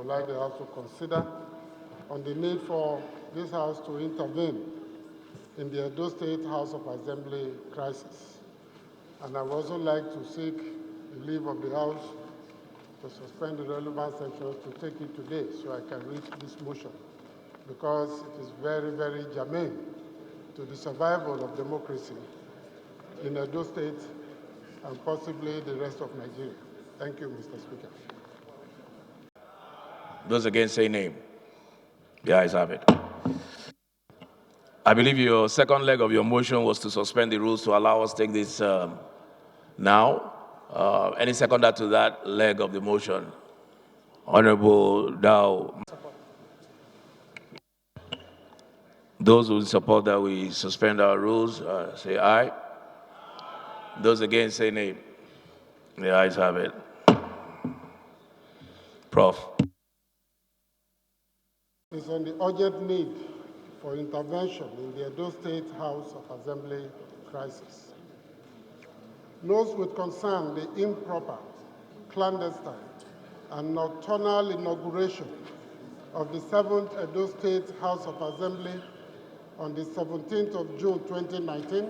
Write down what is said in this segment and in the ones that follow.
would like the House to consider on the need for this House to intervene in the Edo State House of Assembly crisis. And I would also like to seek the leave of the House to suspend the relevant sections to take it today so I can read this motion, because it is very, very germane to the survival of democracy in Edo State and possibly the rest of Nigeria. Thank you, Mr. Speaker. Those against say name. The ayes have it. I believe your second leg of your motion was to suspend the rules to allow us to take this now. Any seconder to that leg of the motion? Honorable Dow. Those who support that we suspend our rules, say aye. Those against say nay. The ayes have it. Prof. It's on the urgent need for intervention in the Edo State House of Assembly crisis. Notes with concern the improper, clandestine, and nocturnal inauguration of the 7th Edo State House of Assembly on the 17th of June 2019,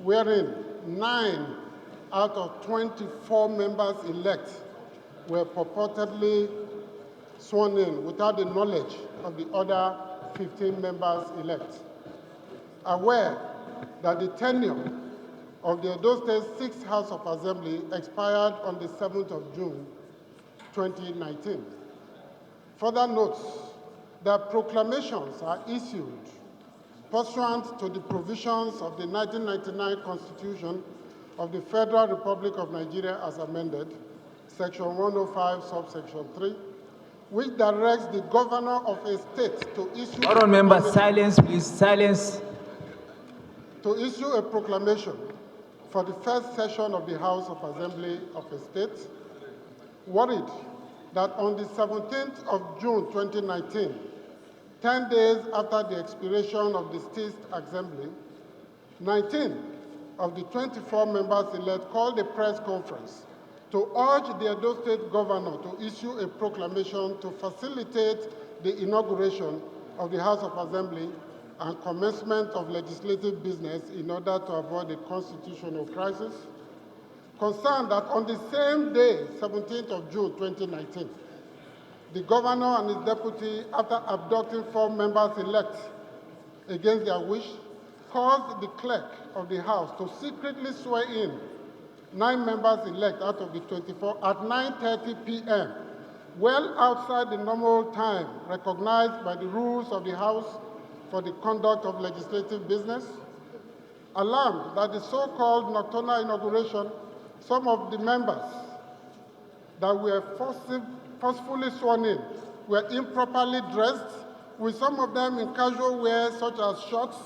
wherein 9 out of 24 members-elect were purportedly sworn in without the knowledge of the other 15 members-elect. Aware that the tenure of the Edo State 6th House of Assembly expired on the 7th of June 2019. Further notes that proclamations are issued pursuant to the provisions of the 1999 Constitution of the Federal Republic of Nigeria as amended, Section 105, subsection 3, which directs the governor of a state to issue... Honourable members, silence, please, silence. To issue a proclamation for the first session of the House of Assembly of a state, worried that on the 17th of June 2019, 10 days after the expiration of the state assembly, 19 of the 24 members-elect called a press conference to urge the Edo State governor to issue a proclamation to facilitate the inauguration of the House of Assembly and commencement of legislative business in order to avoid a constitutional crisis. Concerned that on the same day, 17th of June 2019, the governor and his deputy, after abducting 4 members-elect against their wish, caused the clerk of the House to secretly swear in 9 members-elect out of the 24 at 9:30 p.m., well outside the normal time recognized by the rules of the House for the conduct of legislative business. Alarmed that the so-called nocturnal inauguration, some of the members that were forcefully sworn in were improperly dressed, with some of them in casual wear such as shorts,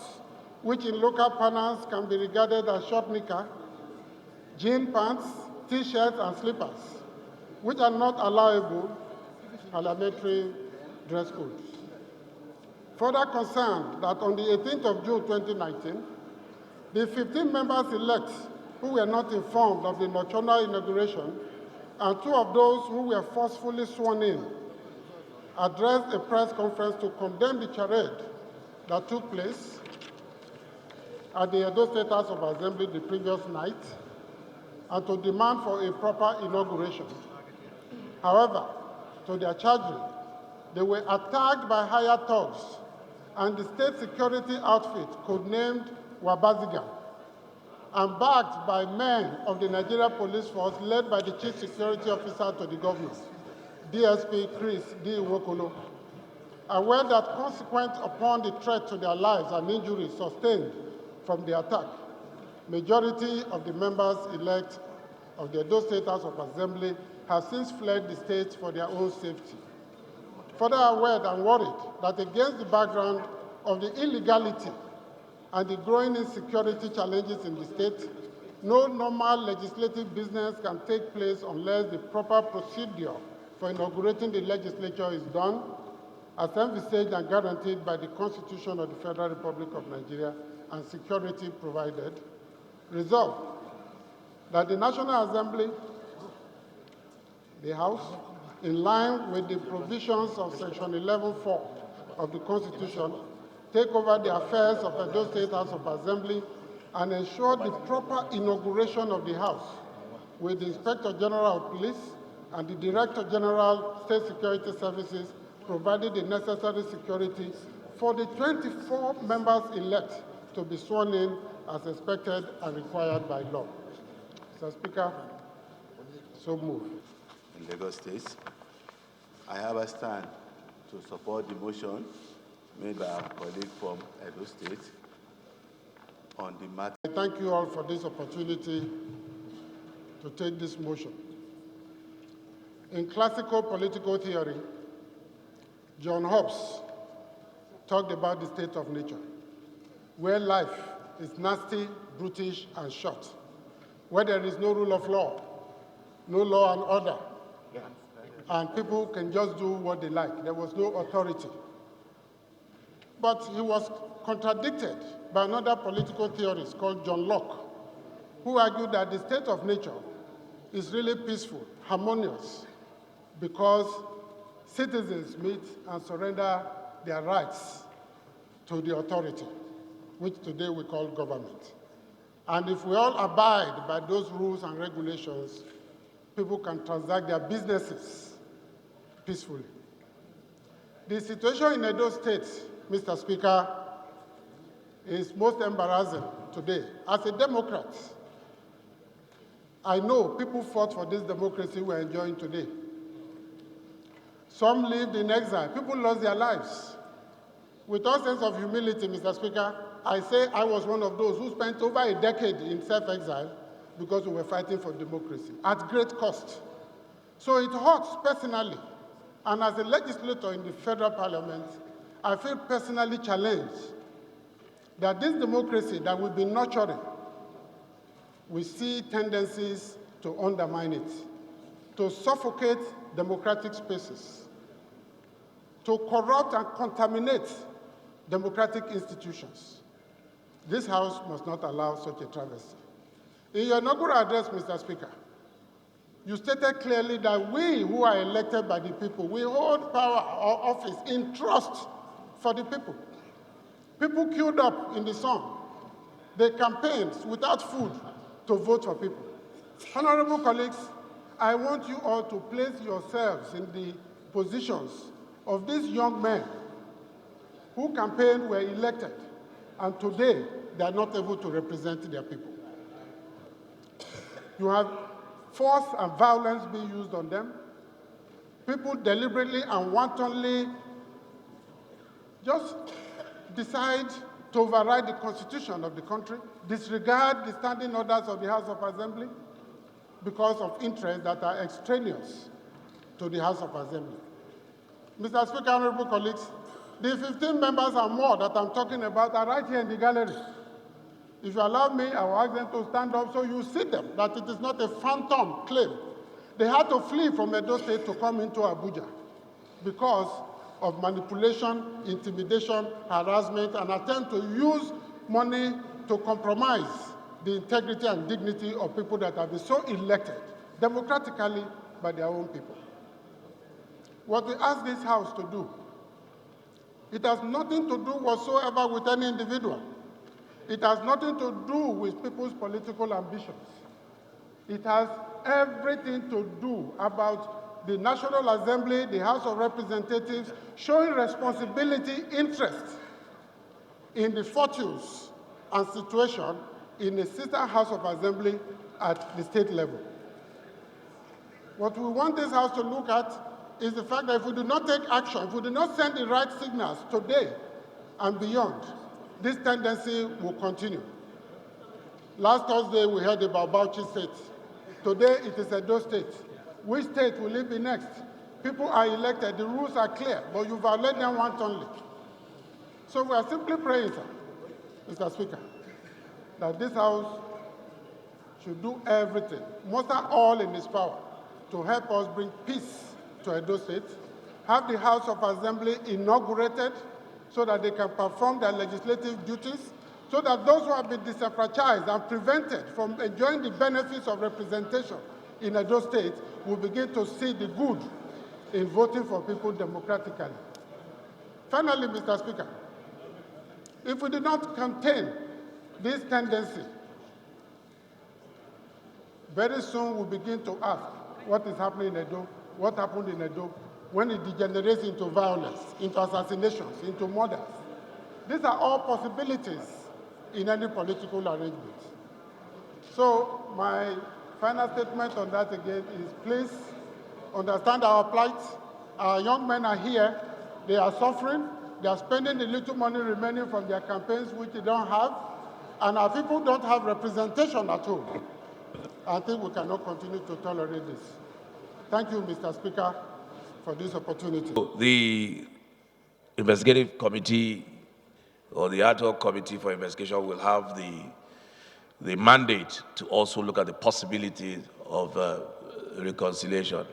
which in local parlance can be regarded as short knicker, jean pants, T-shirts, and slippers, which are not allowable parliamentary dress codes. Further concerned that on the 18th of June 2019, the 15 members-elect who were not informed of the nocturnal inauguration and 2 of those who were forcefully sworn in addressed a press conference to condemn the charade that took place at the Edo State House of Assembly the previous night and to demand for a proper inauguration. However, to their chagrin, they were attacked by hired thugs and the state security outfit, codenamed Wabazigan, and backed by men of the Nigeria Police Force led by the Chief Security Officer to the governor, DSP Chris D. Wokolo. Aware that consequent upon the threat to their lives and injuries sustained from the attack, majority of the members-elect of the Edo State House of Assembly have since fled the state for their own safety. Further aware and worried that against the background of the illegality and the growing insecurity challenges in the state, no normal legislative business can take place unless the proper procedure for inaugurating the legislature is done, as envisaged and guaranteed by the Constitution of the Federal Republic of Nigeria and security provided. Resolved that the National Assembly, the House, in line with the provisions of Section 11(4) of the Constitution, take over the affairs of Edo State House of Assembly and ensure the proper inauguration of the House with the Inspector General of Police and the Director General, State Security Services, providing the necessary security for the 24 members-elect to be sworn in as expected and required by law. Mr. Speaker, so moved. In Lagos State, I have a stand to support the motion made by our colleague from Edo State on the matter. I thank you all for this opportunity to take this motion. In classical political theory, John Hobbes talked about the state of nature, where life is nasty, brutish, and short, where there is no rule of law, no law and order, and people can just do what they like. There was no authority. But he was contradicted by another political theorist called John Locke, who argued that the state of nature is really peaceful, harmonious, because citizens meet and surrender their rights to the authority, which today we call government. And if we all abide by those rules and regulations, people can transact their businesses peacefully. The situation in Edo State, Mr. Speaker, is most embarrassing today. As a Democrat, I know people fought for this democracy we're enjoying today. Some lived in exile. People lost their lives. With all sense of humility, Mr. Speaker, I say I was one of those who spent over a decade in self-exile because we were fighting for democracy at great cost. So it hurts personally. And as a legislator in the federal parliament, I feel personally challenged that this democracy that we've been nurturing, we see tendencies to undermine it, to suffocate democratic spaces, to corrupt and contaminate democratic institutions. This House must not allow such a travesty. In your inaugural address, Mr. Speaker, you stated clearly that we who are elected by the people, we hold power or office in trust for the people. People queued up in the sun. They campaigned without food to vote for people. Honorable colleagues, I want you all to place yourselves in the positions of these young men who campaigned, were elected, and today they are not able to represent their people. You have force and violence being used on them. People deliberately and wantonly just decide to override the Constitution of the country, disregard the standing orders of the House of Assembly because of interests that are extraneous to the House of Assembly. Mr. Speaker, honorable colleagues, the 15 members and more that I'm talking about are right here in the gallery. If you allow me, I will ask them to stand up so you see them, that it is not a phantom claim. They had to flee from Edo State to come into Abuja because of manipulation, intimidation, harassment, and attempt to use money to compromise the integrity and dignity of people that have been so elected democratically by their own people. What we ask this House to do, it has nothing to do whatsoever with any individual. It has nothing to do with people's political ambitions. It has everything to do about the National Assembly, the House of Representatives, showing responsibility, interest in the fortunes and situation in a sister House of Assembly at the state level. What we want this House to look at is the fact that if we do not take action, if we do not send the right signals today and beyond, this tendency will continue. Last Thursday, we heard about Bauchi State. Today, it is Edo State. Which state will it be next? People are elected, the rules are clear, but you violate them wantonly. So we are simply praying, sir, Mr. Speaker, that this House should do everything, muster all in its power, to help us bring peace to Edo State, have the House of Assembly inaugurated so that they can perform their legislative duties, so that those who have been disenfranchised and prevented from enjoying the benefits of representation in Edo State will begin to see the good in voting for people democratically. Finally, Mr. Speaker, if we did not contain this tendency, very soon we'll begin to ask what is happening in Edo, what happened in Edo, when it degenerates into violence, into assassinations, into murders. These are all possibilities in any political arrangement. So my final statement on that again is please understand our plight. Our young men are here. They are suffering. They are spending the little money remaining from their campaigns, which they don't have. And our people don't have representation at all. I think we cannot continue to tolerate this. Thank you, Mr. Speaker, for this opportunity. The investigative committee or the ad hoc committee for investigation will have the mandate to also look at the possibility of reconciliation.